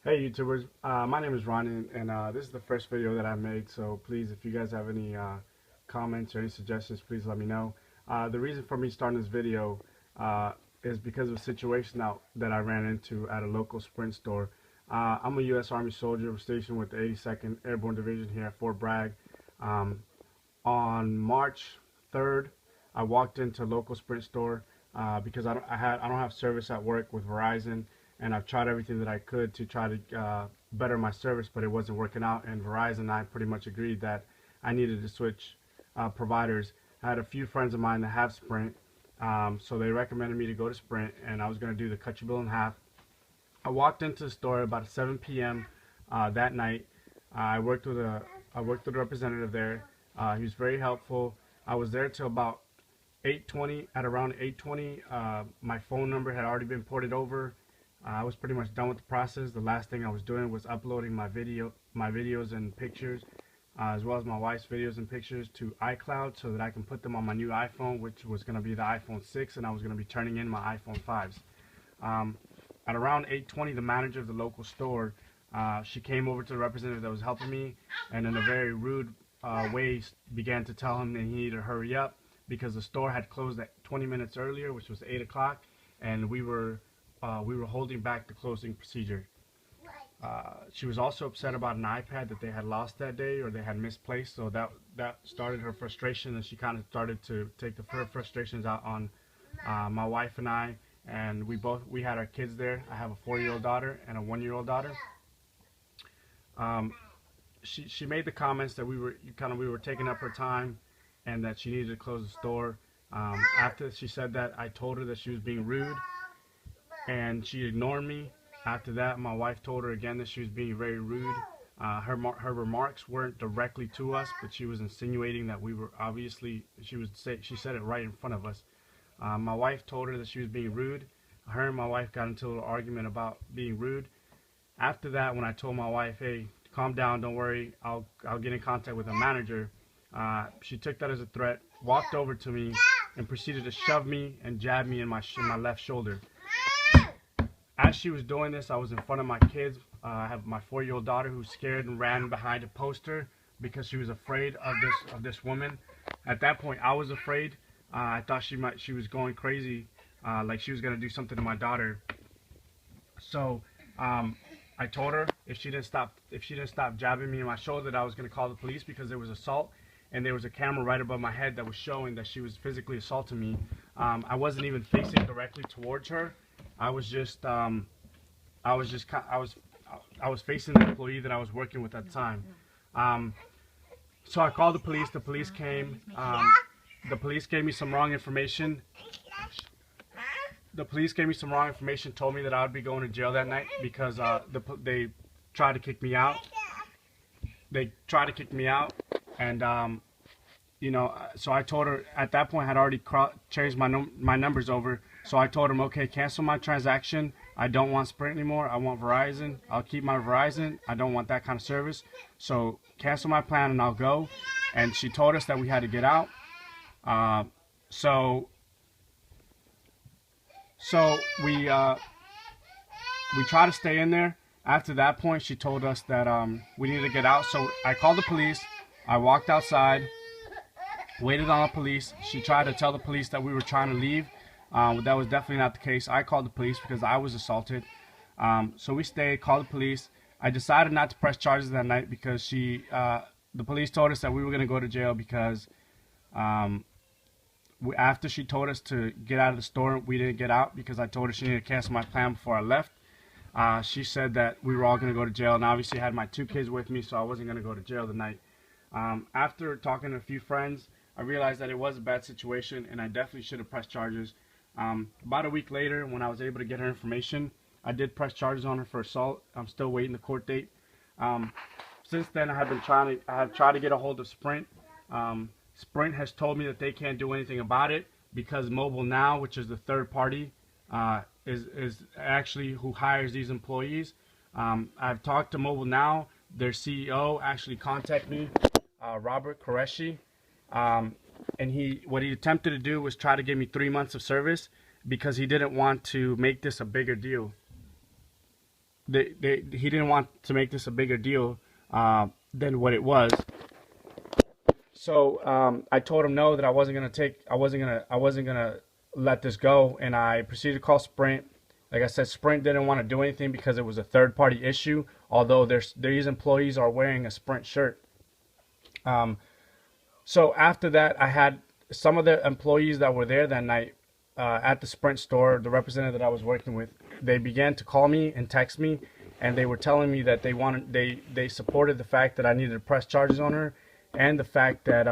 Hey YouTubers, my name is Ron, and this is the first video that I made, so please, if you guys have any comments or any suggestions, please let me know. The reason for me starting this video is because of a situation that I ran into at a local Sprint store. I'm a U.S. Army soldier stationed with the 82nd Airborne Division here at Fort Bragg. Um, on March 3rd, I walked into a local Sprint store because I don't have service at work with Verizon, and I've tried everything that I could to try to better my service, but it wasn't working out. And Verizon and I pretty much agreed that I needed to switch providers. I had a few friends of mine that have Sprint, so they recommended me to go to Sprint, and I was going to do the cut your bill in half. I walked into the store about 7 p.m. That night. I worked with a representative there. He was very helpful. I was there till about 8:20. At around 8:20, my phone number had already been ported over. I was pretty much done with the process. The last thing I was doing was uploading my videos and pictures, as well as my wife's videos and pictures to iCloud so that I can put them on my new iPhone, which was going to be the iPhone 6, and I was going to be turning in my iPhone 5s. Um, at around 8:20, the manager of the local store, she came over to the representative that was helping me, and in a very rude way began to tell him that he needed to hurry up because the store had closed at 20 minutes earlier, which was 8 o'clock, and we were holding back the closing procedure. She was also upset about an iPad that they had lost that day or they had misplaced, so that started her frustration, and she kind of started to take her frustrations out on my wife and I. And we had our kids there. I have a 4-year-old daughter and a 1-year-old daughter. Um, she made the comments that we were taking up her time and that she needed to close the store. After she said that, I told her that she was being rude, and she ignored me. After that, my wife told her again that she was being very rude. Her remarks weren't directly to us, but she was insinuating that we were obviously, she said it right in front of us. My wife told her that she was being rude. Her and my wife got into a little argument about being rude. After that, when I told my wife, hey, calm down, don't worry, I'll get in contact with a manager, she took that as a threat, walked over to me, and proceeded to shove me and jab me in my left shoulder. As she was doing this, I was in front of my kids. I have my 4-year-old daughter who's scared and ran behind a poster because she was afraid of this woman. At that point, I was afraid. I thought she was going crazy, like she was gonna do something to my daughter. So I told her if she didn't stop jabbing me in my shoulder, that I was gonna call the police because there was assault, and there was a camera right above my head that was showing that she was physically assaulting me. I wasn't even facing directly towards her. I was just I was just I was facing the employee that I was working with at the time. So I called the police. The police came. The police gave me some wrong information. The police gave me some wrong information. Told me that I would be going to jail that night because they tried to kick me out. They tried to kick me out, and you know, so I told her at that point I had already changed my numbers over. So I told him, okay, cancel my transaction. I don't want Sprint anymore. I want Verizon. I'll keep my Verizon. I don't want that kind of service. So cancel my plan and I'll go. And she told us that we had to get out. So we tried to stay in there. After that point, she told us that we needed to get out. So I called the police. I walked outside, waited on the police. She tried to tell the police that we were trying to leave. That was definitely not the case. I called the police because I was assaulted. So we stayed, called the police. I decided not to press charges that night because the police told us that we were going to go to jail because after she told us to get out of the store, we didn't get out because I told her she needed to cancel my plan before I left. She said that we were all going to go to jail, and obviously I had my 2 kids with me, so I wasn't going to go to jail the night. After talking to a few friends, I realized that it was a bad situation, and I definitely should have pressed charges. About a week later, when I was able to get her information, I did press charges on her for assault. I'm still waiting the court date. Since then, I have tried to get a hold of Sprint. Sprint has told me that they can't do anything about it because Mobile Now, which is the third party, is actually who hires these employees. I've talked to Mobile Now. Their CEO actually contacted me, Robert Qureshi. And what he attempted to do was try to give me 3 months of service because he didn't want to make this a bigger deal. he didn't want to make this a bigger deal than what it was. So I told him no, that I wasn't gonna let this go, and I proceeded to call Sprint. Like I said, Sprint didn't want to do anything because it was a third-party issue. Although these employees are wearing a Sprint shirt. So after that, I had some of the employees that were there that night at the Sprint store, the representative that I was working with. They began to call me and text me, and they were telling me that they supported the fact that I needed to press charges on her, and the fact that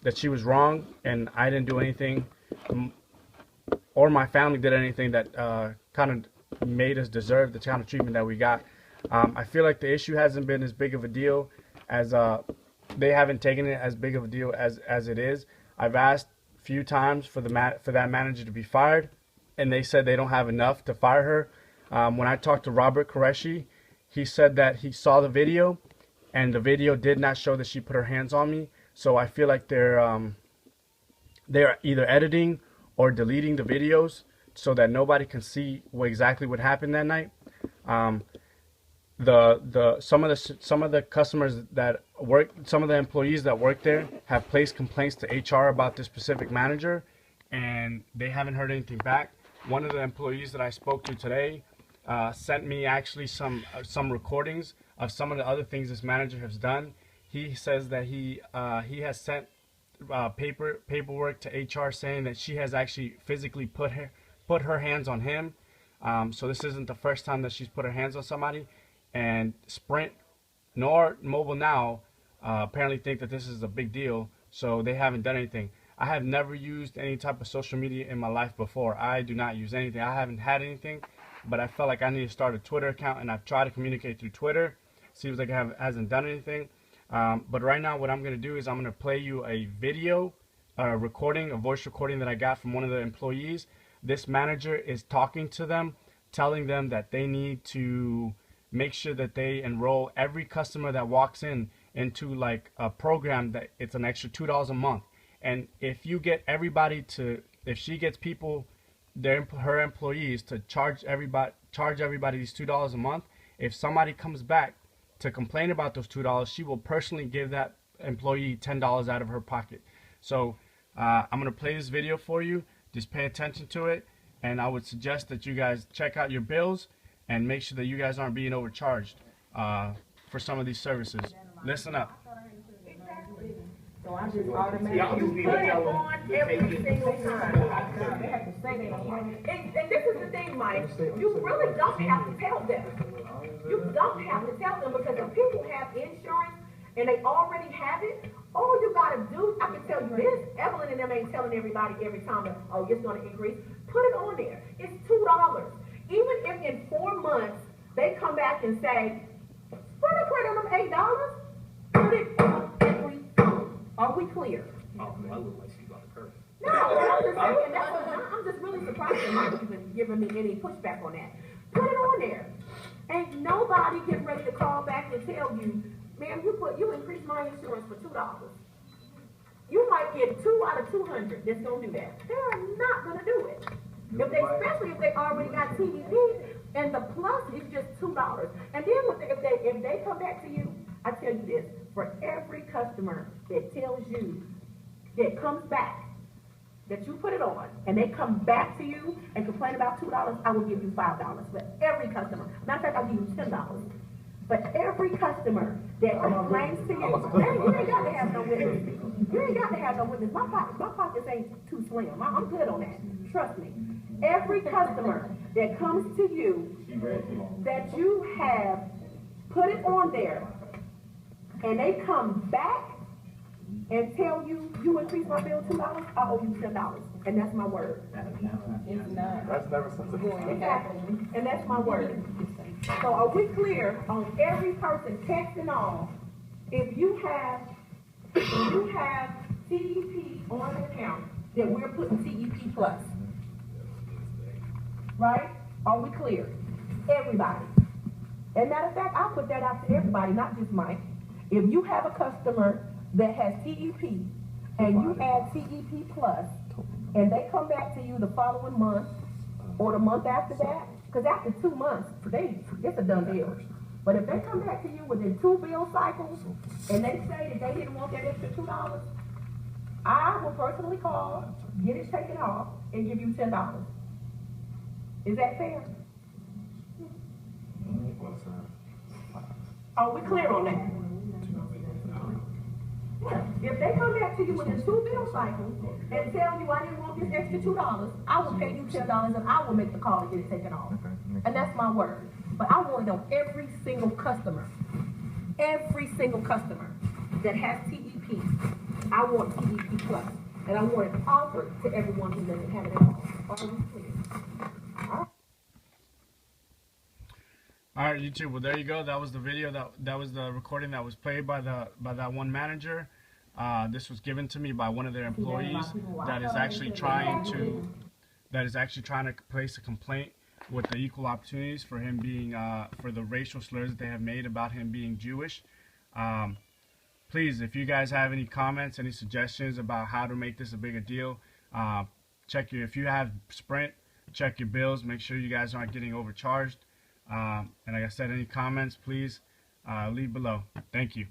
that she was wrong and I didn't do anything, or my family did anything that kind of made us deserve the kind of treatment that we got. I feel like the issue hasn't been as big of a deal as they haven't taken it as big of a deal as it is. I've asked a few times for that manager to be fired, and they said they don't have enough to fire her. When I talked to Robert Qureshi, he said that he saw the video, and the video did not show that she put her hands on me. So I feel like they're either editing or deleting the videos so that nobody can see exactly what happened that night. Some of the customers that work, some of the employees that work there have placed complaints to HR about this specific manager, and they haven't heard anything back. One of the employees that I spoke to today sent me actually some recordings of some of the other things this manager has done. He says that he has sent paperwork to HR saying that she has actually physically put her hands on him. So this isn't the first time that she's put her hands on somebody. And Sprint nor Mobile Now apparently think that this is a big deal, so they haven't done anything. I have never used any type of social media in my life before. I do not use anything. I haven't had anything, but I felt like I need to start a Twitter account, and I've tried to communicate through Twitter. Seems like it hasn't done anything. But right now what I'm going to do is I'm going to play you a video recording, a voice recording that I got from one of the employees. This manager is talking to them, telling them that they need to make sure that they enroll every customer that walks into like a program that it's an extra $2 a month. And if you get everybody if she gets people, her employees, to charge everybody these $2 a month, if somebody comes back to complain about those $2, she will personally give that employee $10 out of her pocket. So I'm going to play this video for you. Just pay attention to it, and I would suggest that you guys check out your bills and make sure that you guys aren't being overcharged for some of these services. Listen up. So I just automatically put it on every single time. They have to say they don't want it. And this is the thing, Mike. You really don't have to tell them. You don't have to tell them, because if people have insurance and they already have it, all you gotta do, I can tell you this, Evelyn and them ain't telling everybody every time that, oh, it's gonna increase. Put it on there. It's $2. Even if in 4 months they come back and say, spread a credit on them $8, put it on every phone. Are we clear? Oh, I look like she's on the curve. No, I'm just saying, I'm just really surprised that Mike even giving me any pushback on that. Put it on there. Ain't nobody getting ready to call back and tell you, ma'am, you increased my insurance for $2. You might get 2 out of 200 that's gonna do that. They're not gonna do it. Especially if they already got TVP, and the plus is just $2. And then if they come back to you, I tell you this, for every customer that tells you, that comes back, that you put it on, and they come back to you and complain about $2, I will give you $5 for every customer. Matter of fact, I'll give you $10. But every customer that complains to you, you ain't got to have no witness. You ain't got to have no witness. My pockets ain't too slim. I'm good on that. Trust me. Every customer that comes to you, that you have put it on there, and they come back and tell you, you increased my bill $2, I owe you $10. And that's my word. It's not. That's never something. Exactly. And that's my word. So are we clear on every person, text and all, if you have TEP on an account, then we're putting TEP plus. Right? Are we clear? Everybody. And matter of fact, I'll put that out to everybody, not just Mike. If you have a customer that has TEP and you add TEP plus, and they come back to you the following month or the month after that, Because after 2 months, it's a done deal. But if they come back to you within 2 bill cycles and they say that they didn't want that extra $2, I will personally call, get it taken off, and give you $10. Is that fair? Are we clear on that? If they come back to you within 2 bill cycles and tell you I didn't want this extra $2, I will pay you $10 and I will make the call to get it taken off. And that's my word. But I want to know every single customer that has TEP, I want TEP Plus. And I want it offered to everyone who doesn't have it at all. Are we clear? All right, YouTube. Well, there you go. That was the video. That was the recording that was played by that one manager. This was given to me by one of their employees that is actually trying to place a complaint with the equal opportunities for him being for the racial slurs that they have made about him being Jewish. Please, if you guys have any comments, any suggestions about how to make this a bigger deal, if you have Sprint, check your bills. Make sure you guys aren't getting overcharged. And like I said, any comments, please leave below. Thank you.